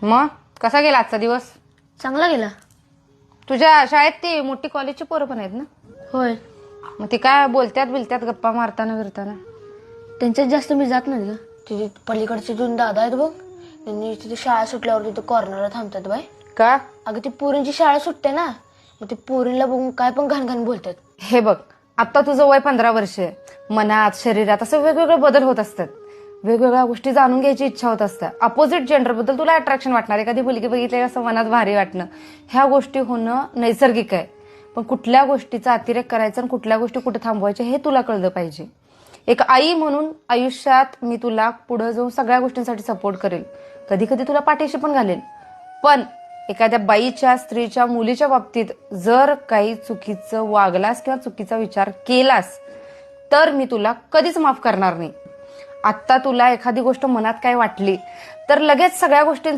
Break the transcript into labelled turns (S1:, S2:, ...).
S1: मग कसा गेला आजचा दिवस?
S2: चांगला गेला.
S1: तुझ्या शाळेत ती मोठी कॉलेजची पोरं पण आहेत ना?
S2: होय.
S1: मग ती काय बोलत्यात गप्पा मारताना फिरताना?
S2: त्यांच्यात जास्त मी जात नाही ग. तिथे पलीकडचे दोन दादा आहेत बघ, त्यांनी तिथे शाळा सुटल्यावर तिथे कॉर्नरला थांबतात बाय.
S1: का?
S2: अगं ती पोरींची शाळा सुटते ना, मग ते पोरींना बघून काय पण घाण बोलतात.
S1: हे बघ, आता तुझं वय 15 वर्ष आहे. मनात शरीरात असं वेगवेगळे बदल होत असतात. वेगवेगळ्या गोष्टी जाणून घ्यायची इच्छा होत असते. अपोजिट जेंडरबद्दल तुला अट्रॅक्शन वाटणार, एखादी मुलगी बघितली असं मनात भारी वाटणं, ह्या गोष्टी होणं नैसर्गिक आहे. पण कुठल्या गोष्टीचा अतिरेक करायचा आणि कुठल्या गोष्टी कुठे थांबवायच्या हे तुला कळलं पाहिजे. एक आई म्हणून आयुष्यात मी तुला पुढे जाऊन सगळ्या गोष्टींसाठी सपोर्ट करेल, कधी कधी तुला पाठीशी पण घालेल. पण एखाद्या बाईच्या, स्त्रीच्या, मुलीच्या बाबतीत जर काही चुकीचं वागलास किंवा चुकीचा विचार केलास तर मी तुला कधीच माफ करणार नाही. आत्ता तुला एखादी गोष्ट मनात काय वाटली तर लगेच सगळ्या गोष्टींचा